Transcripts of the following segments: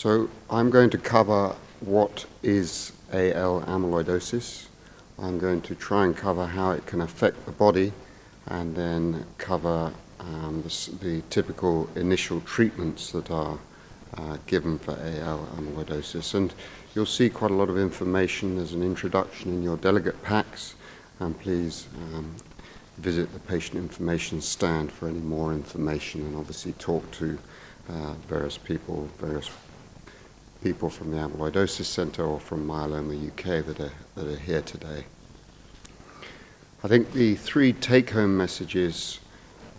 So I'm going to cover what is AL amyloidosis. I'm going to try and cover how it can affect the body, and then cover the typical initial treatments that are given for AL amyloidosis. And you'll see quite a lot of information. There's an introduction in your delegate packs, and please visit the patient information stand for any more information, and obviously talk to various people from the Amyloidosis Centre or from Myeloma UK that are here today. I think the three take-home messages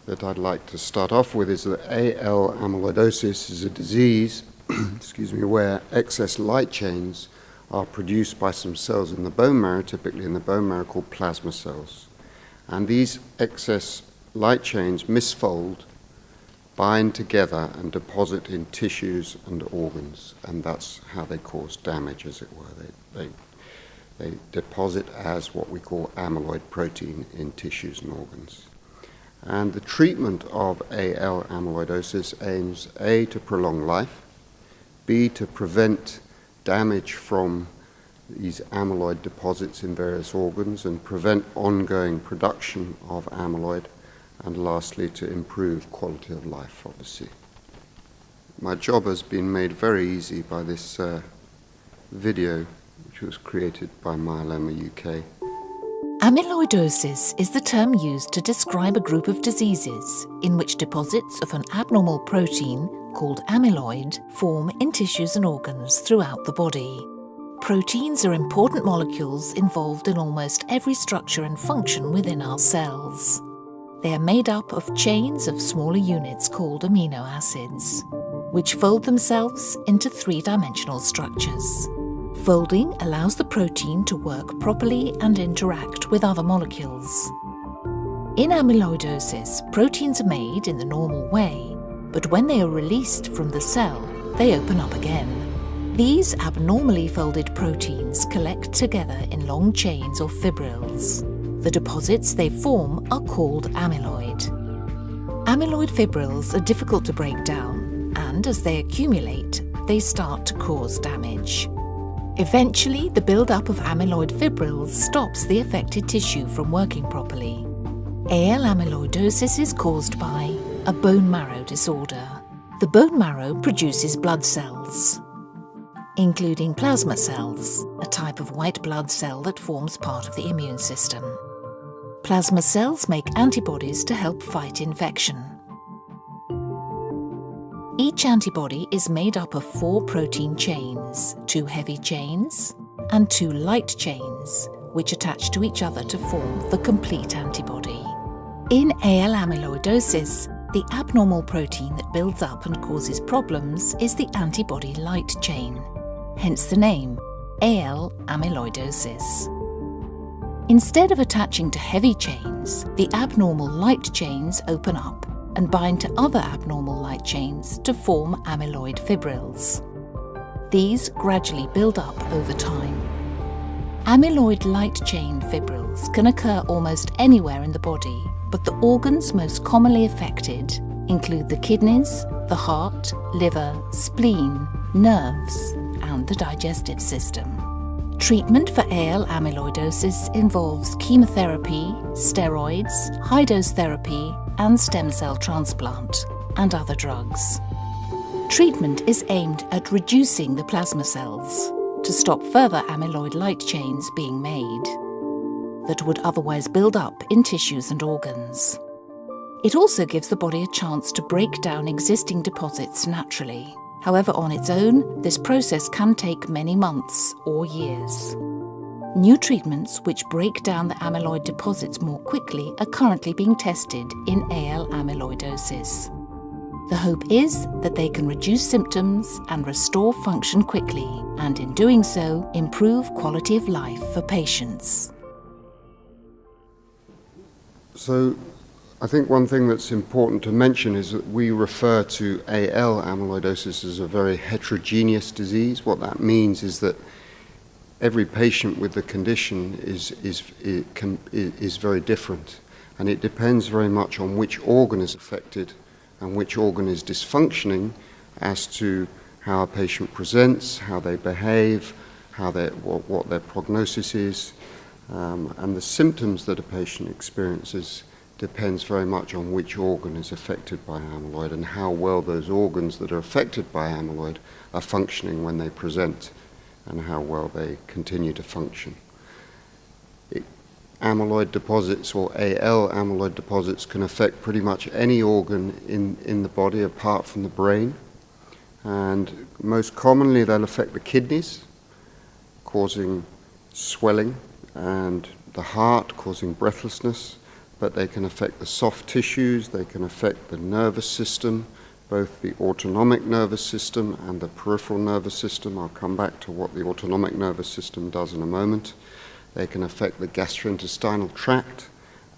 that I'd like to start off with is that AL amyloidosis is a disease where excess light chains are produced by some cells in the bone marrow, typically in the bone marrow, called plasma cells. And these excess light chains misfold, bind together and deposit in tissues and organs, and that's how they cause damage, as it were. They deposit as what we call amyloid protein in tissues and organs. And the treatment of AL amyloidosis aims A, to prolong life, B, to prevent damage from these amyloid deposits in various organs and prevent ongoing production of amyloid, and lastly, to improve quality of life, obviously. My job has been made very easy by this video, which was created by Myeloma UK. Amyloidosis is the term used to describe a group of diseases in which deposits of an abnormal protein called amyloid form in tissues and organs throughout the body. Proteins are important molecules involved in almost every structure and function within our cells. They are made up of chains of smaller units called amino acids, which fold themselves into three-dimensional structures. Folding allows the protein to work properly and interact with other molecules. In amyloidosis, proteins are made in the normal way, but when they are released from the cell, they open up again. These abnormally folded proteins collect together in long chains or fibrils. The deposits they form are called amyloid. Amyloid fibrils are difficult to break down, and as they accumulate, they start to cause damage. Eventually, the build-up of amyloid fibrils stops the affected tissue from working properly. AL amyloidosis is caused by a bone marrow disorder. The bone marrow produces blood cells, including plasma cells, a type of white blood cell that forms part of the immune system. Plasma cells make antibodies to help fight infection. Each antibody is made up of 4 protein chains, 2 heavy chains and 2 light chains, which attach to each other to form the complete antibody. In AL amyloidosis, the abnormal protein that builds up and causes problems is the antibody light chain, hence the name, AL amyloidosis. Instead of attaching to heavy chains, the abnormal light chains open up and bind to other abnormal light chains to form amyloid fibrils. These gradually build up over time. Amyloid light chain fibrils can occur almost anywhere in the body, but the organs most commonly affected include the kidneys, the heart, liver, spleen, nerves, and the digestive system. Treatment for AL amyloidosis involves chemotherapy, steroids, high-dose therapy, and stem cell transplant, and other drugs. Treatment is aimed at reducing the plasma cells to stop further amyloid light chains being made that would otherwise build up in tissues and organs. It also gives the body a chance to break down existing deposits naturally. However, on its own, this process can take many months or years. New treatments which break down the amyloid deposits more quickly are currently being tested in AL amyloidosis. The hope is that they can reduce symptoms and restore function quickly, and in doing so, improve quality of life for patients. So, I think one thing that's important to mention is that we refer to AL amyloidosis as a very heterogeneous disease. What that means is that every patient with the condition is very different, and it depends very much on which organ is affected and which organ is dysfunctioning as to how a patient presents, how they behave, what their prognosis is, and the symptoms that a patient experiences depends very much on which organ is affected by amyloid and how well those organs that are affected by amyloid are functioning when they present and how well they continue to function. Amyloid deposits, or AL amyloid deposits, can affect pretty much any organ in the body apart from the brain, and most commonly they'll affect the kidneys, causing swelling, and the heart, causing breathlessness, but they can affect the soft tissues, they can affect the nervous system, both the autonomic nervous system and the peripheral nervous system. I'll come back to what the autonomic nervous system does in a moment. They can affect the gastrointestinal tract,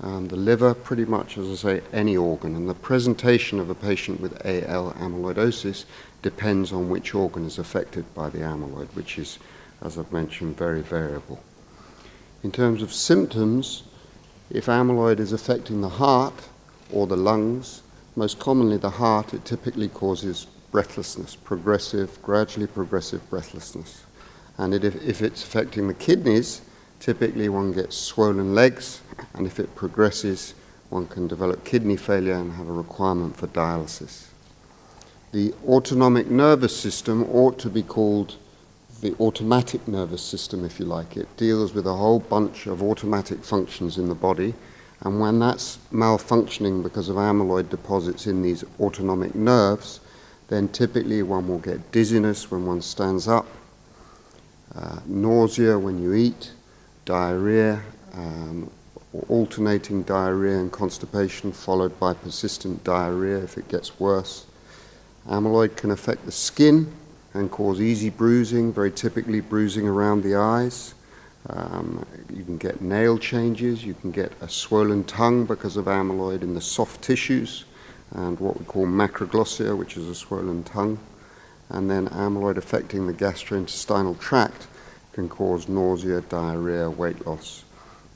the liver, pretty much, as I say, any organ. And the presentation of a patient with AL amyloidosis depends on which organ is affected by the amyloid, which is, as I've mentioned, very variable. In terms of symptoms, if amyloid is affecting the heart or the lungs, most commonly the heart, it typically causes breathlessness, gradually progressive breathlessness. And if it's affecting the kidneys, typically one gets swollen legs, and if it progresses, one can develop kidney failure and have a requirement for dialysis. The autonomic nervous system ought to be called the automatic nervous system, if you like. It deals with a whole bunch of automatic functions in the body, and when that's malfunctioning because of amyloid deposits in these autonomic nerves, then typically one will get dizziness when one stands up, nausea when you eat, diarrhea, or alternating diarrhea and constipation followed by persistent diarrhea if it gets worse. Amyloid can affect the skin and cause easy bruising, very typically bruising around the eyes. You can get nail changes, you can get a swollen tongue because of amyloid in the soft tissues, and what we call macroglossia, which is a swollen tongue. And then amyloid affecting the gastrointestinal tract can cause nausea, diarrhea, weight loss.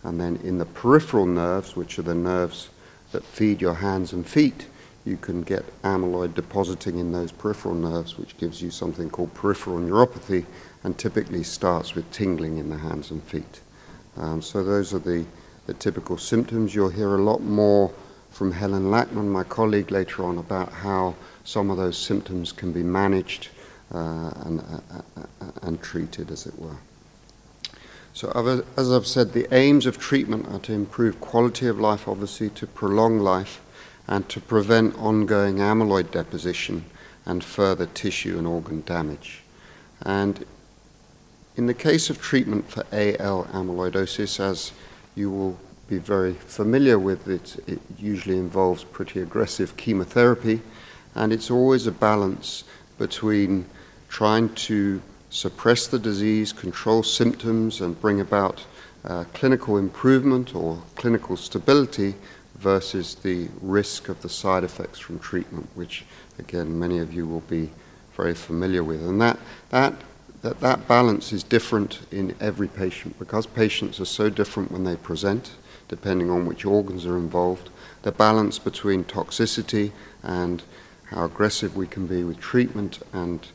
And then in the peripheral nerves, which are the nerves that feed your hands and feet, you can get amyloid depositing in those peripheral nerves, which gives you something called peripheral neuropathy, and typically starts with tingling in the hands and feet. So those are the typical symptoms. You'll hear a lot more from Helen Lackman, my colleague, later on about how some of those symptoms can be managed and treated, as it were. So as I've said, the aims of treatment are to improve quality of life, obviously, to prolong life, and to prevent ongoing amyloid deposition and further tissue and organ damage. And in the case of treatment for AL amyloidosis, as you will be very familiar with, it usually involves pretty aggressive chemotherapy, and it's always a balance between trying to suppress the disease, control symptoms, and bring about clinical improvement or clinical stability versus the risk of the side effects from treatment, which, again, many of you will be very familiar with. And that balance is different in every patient, because patients are so different when they present, depending on which organs are involved. The balance between toxicity and how aggressive we can be with treatment and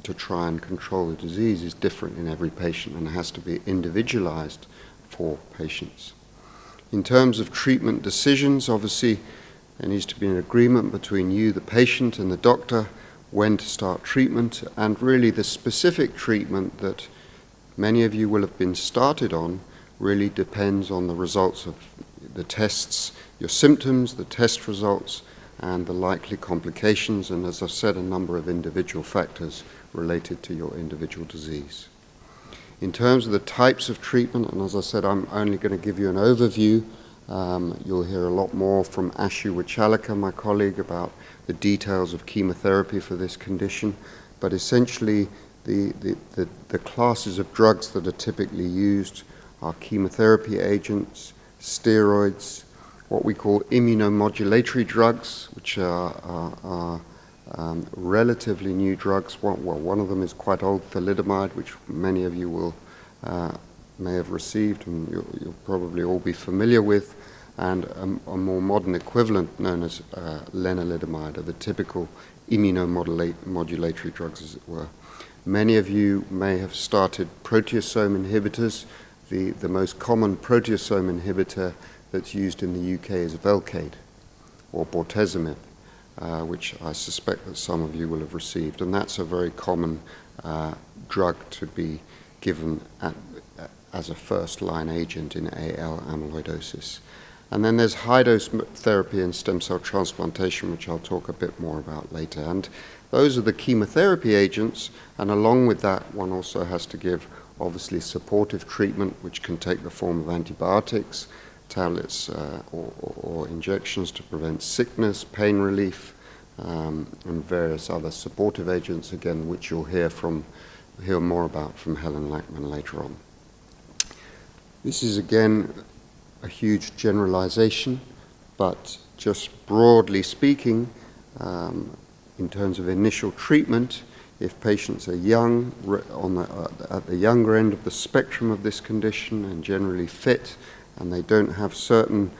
to try and control the disease is different in every patient and has to be individualized for patients. In terms of treatment decisions, obviously there needs to be an agreement between you, the patient, and the doctor when to start treatment, and really the specific treatment that many of you will have been started on really depends on the results of the tests, your symptoms, the test results, and the likely complications, and as I've said, a number of individual factors related to your individual disease. In terms of the types of treatment, and as I said, I'm only going to give you an overview. You'll hear a lot more from Ashu Wachalika, my colleague, about the details of chemotherapy for this condition, but essentially the classes of drugs that are typically used are chemotherapy agents, steroids, what we call immunomodulatory drugs, which are relatively new drugs. One of them is quite old, thalidomide, which many of you will may have received and you'll probably all be familiar with, and a more modern equivalent known as lenalidomide, are the typical immunomodulatory drugs, as it were. Many of you may have started proteasome inhibitors. The most common proteasome inhibitor that's used in the UK is Velcade, or bortezomib, which I suspect that some of you will have received. And that's a very common drug to be given as a first-line agent in AL amyloidosis. And then there's high-dose therapy and stem cell transplantation, which I'll talk a bit more about later. And those are the chemotherapy agents, and along with that, one also has to give, obviously, supportive treatment, which can take the form of antibiotics, tablets, or injections to prevent sickness, pain relief, and various other supportive agents, again, which you'll hear more about from Helen Lackman later on. This is, again, a huge generalization, but just broadly speaking, in terms of initial treatment, if patients are young, at the younger end of the spectrum of this condition and generally fit, and they don't have certain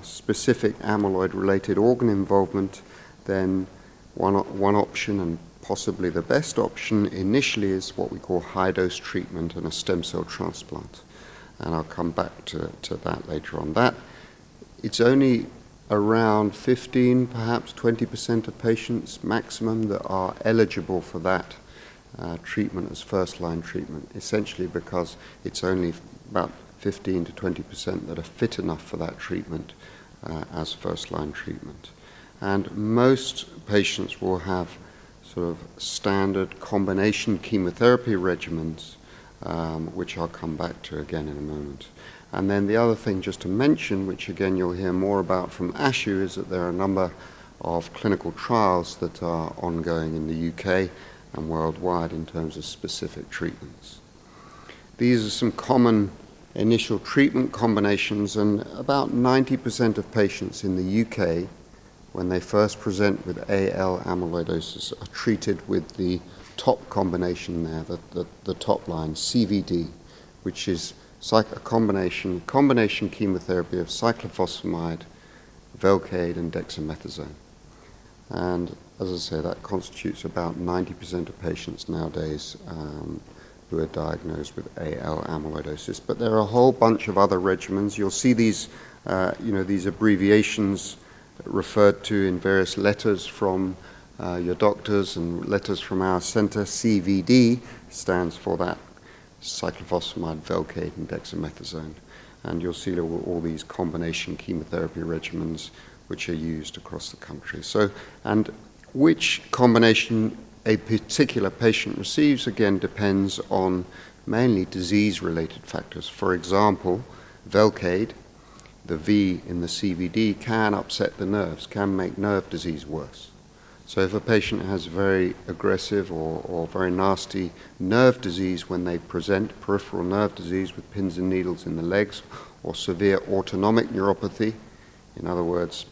specific amyloid-related organ involvement, then one option, and possibly the best option initially, is what we call high-dose treatment and a stem cell transplant. And I'll come back to that later on. It's only around 15, perhaps 20% of patients maximum that are eligible for that treatment as first-line treatment, essentially because it's only about 15 to 20% that are fit enough for that treatment as first-line treatment. And most patients will have sort of standard combination chemotherapy regimens, which I'll come back to again in a moment. And then the other thing just to mention, which again you'll hear more about from ASHU, is that there are a number of clinical trials that are ongoing in the UK and worldwide in terms of specific treatments. These are some common initial treatment combinations, and about 90% of patients in the UK, when they first present with AL amyloidosis, are treated with the top combination there, the top line, CVD, which is a combination chemotherapy of cyclophosphamide, Velcade, and dexamethasone. And as I say, that constitutes about 90% of patients nowadays who are diagnosed with AL amyloidosis. But there are a whole bunch of other regimens. You'll see these, these abbreviations referred to in various letters from your doctors and letters from our center. CVD stands for that, cyclophosphamide, Velcade, and dexamethasone. And you'll see all these combination chemotherapy regimens which are used across the country. So, and which combination a particular patient receives, again, depends on mainly disease-related factors. For example, Velcade, the V in the CVD, can upset the nerves, can make nerve disease worse. So if a patient has very aggressive or very nasty nerve disease when they present, peripheral nerve disease with pins and needles in the legs, or severe autonomic neuropathy, in other words,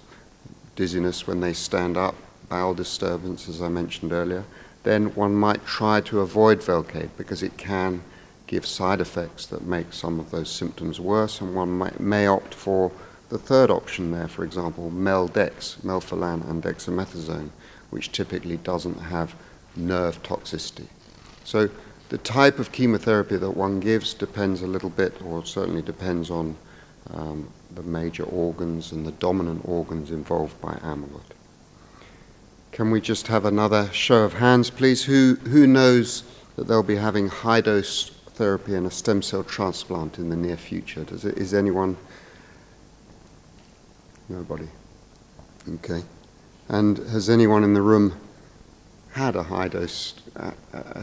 dizziness when they stand up, bowel disturbance, as I mentioned earlier, then one might try to avoid Velcade because it can give side effects that make some of those symptoms worse, and one may opt for the third option there, for example, Meldex, melphalan and dexamethasone, which typically doesn't have nerve toxicity. So the type of chemotherapy that one gives depends a little bit, or certainly depends on the major organs and the dominant organs involved by amyloid. Can we just have another show of hands, please? Who knows that they'll be having high-dose therapy and a stem cell transplant in the near future? Is anyone? Nobody. Okay. And has anyone in the room had a high-dose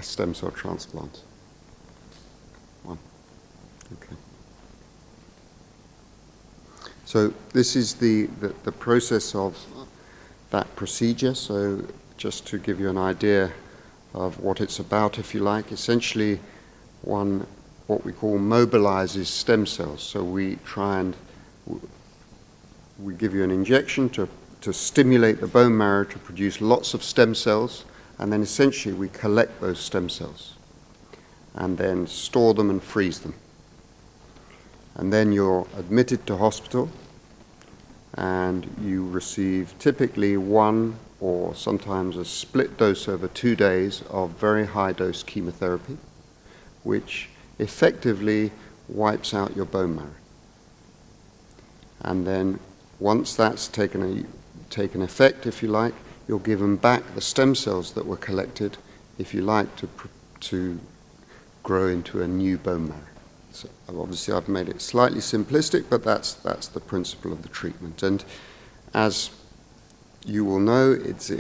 stem cell transplant? One. Okay. So this is the process of that procedure. So just to give you an idea of what it's about, if you like, essentially one, what we call, mobilizes stem cells. So we try and we give you an injection to stimulate the bone marrow to produce lots of stem cells, and then essentially we collect those stem cells and then store them and freeze them. And then you're admitted to hospital and you receive typically 1 or sometimes a split dose over 2 days of very high dose chemotherapy, which effectively wipes out your bone marrow. And then once that's taken effect, if you like, you're given back the stem cells that were collected, if you like, to grow into a new bone marrow. So obviously I've made it slightly simplistic, but that's the principle of the treatment. And as you will know, it's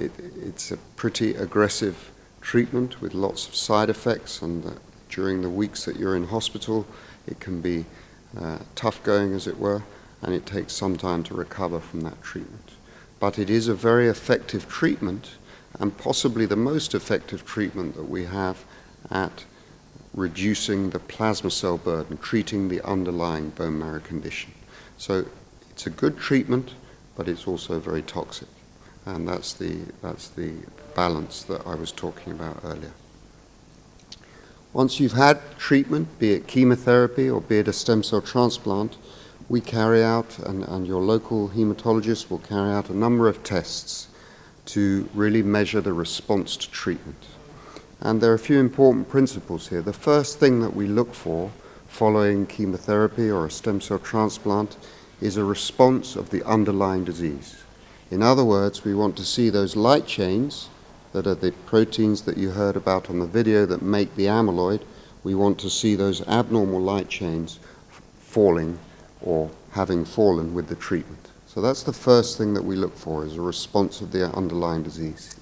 a pretty aggressive treatment with lots of side effects, and during the weeks that you're in hospital, it can be tough going, as it were, and it takes some time to recover from that treatment. But it is a very effective treatment, and possibly the most effective treatment that we have at reducing the plasma cell burden, treating the underlying bone marrow condition. So it's a good treatment, but it's also very toxic. And that's the balance that I was talking about earlier. Once you've had treatment, be it chemotherapy or be it a stem cell transplant, we carry out, and your local hematologist will carry out a number of tests to really measure the response to treatment. And there are a few important principles here. The first thing that we look for following chemotherapy or a stem cell transplant is a response of the underlying disease. In other words, we want to see those light chains that are the proteins that you heard about on the video that make the amyloid. We want to see those abnormal light chains falling or having fallen with the treatment. So that's the first thing that we look for, is a response of the underlying disease.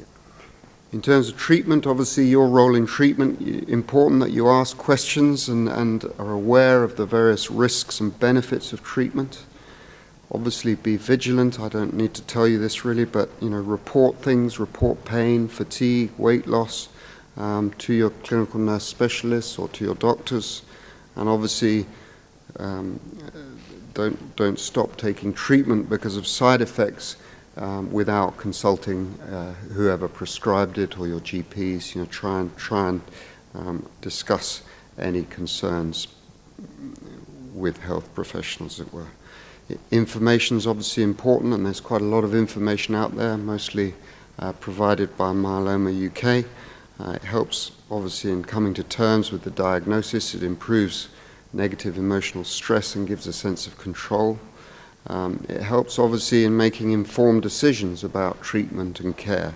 In terms of treatment, obviously your role in treatment, important that you ask questions and are aware of the various risks and benefits of treatment. Obviously be vigilant. I don't need to tell you this really, but report things, report pain, fatigue, weight loss to your clinical nurse specialists or to your doctors. And obviously don't stop taking treatment because of side effects without consulting whoever prescribed it or your GPs. Try and discuss any concerns with health professionals, as it were. Information is obviously important, and there's quite a lot of information out there, mostly provided by Myeloma UK. It helps obviously in coming to terms with the diagnosis. It improves negative emotional stress and gives a sense of control. It helps obviously in making informed decisions about treatment and care,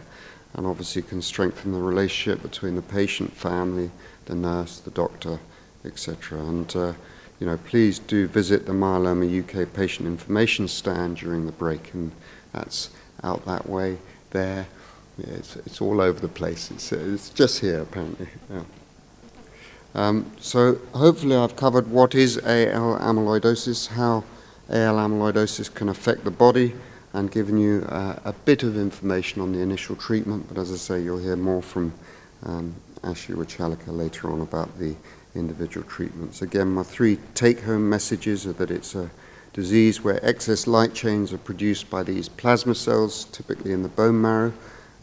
and obviously can strengthen the relationship between the patient, family, the nurse, the doctor, etc. And please do visit the Myeloma UK patient information stand during the break, and that's out that way there. Yeah, it's all over the place. It's just here apparently. Yeah. So hopefully I've covered what is AL amyloidosis, how AL amyloidosis can affect the body, and given you a bit of information on the initial treatment. But as I say, you'll hear more from Ashley Wachalika later on about the individual treatments. Again, my 3 take-home messages are that it's a disease where excess light chains are produced by these plasma cells, typically in the bone marrow,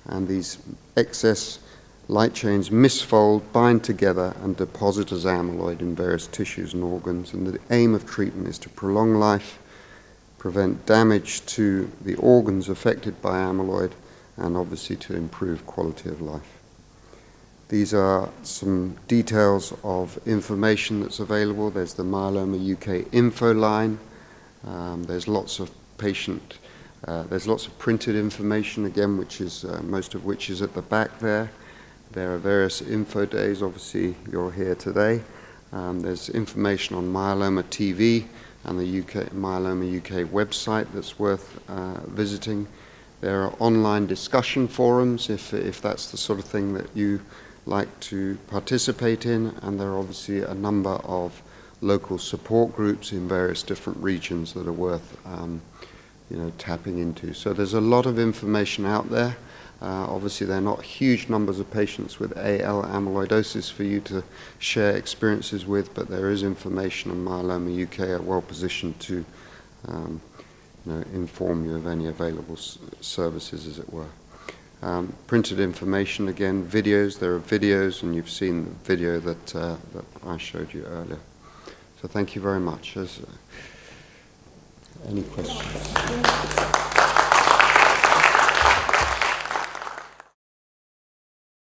and these excess light chains misfold, bind together, and deposit as amyloid in various tissues and organs. And the aim of treatment is to prolong life, prevent damage to the organs affected by amyloid, and obviously to improve quality of life. These are some details of information that's available. There's the Myeloma UK info line. There's lots of there's lots of printed information again, which is most of which is at the back there. There are various info days. Obviously, you're here today. There's information on Myeloma TV and the Myeloma UK website that's worth visiting. There are online discussion forums if that's the sort of thing that you like to participate in, and there are obviously a number of local support groups in various different regions that are worth tapping into. So there's a lot of information out there. Obviously there are not huge numbers of patients with AL amyloidosis for you to share experiences with, but there is information, and Myeloma UK are well positioned to inform you of any available services, as it were. Printed information, again, videos. There are videos, and you've seen the video that I showed you earlier. So thank you very much. Any questions?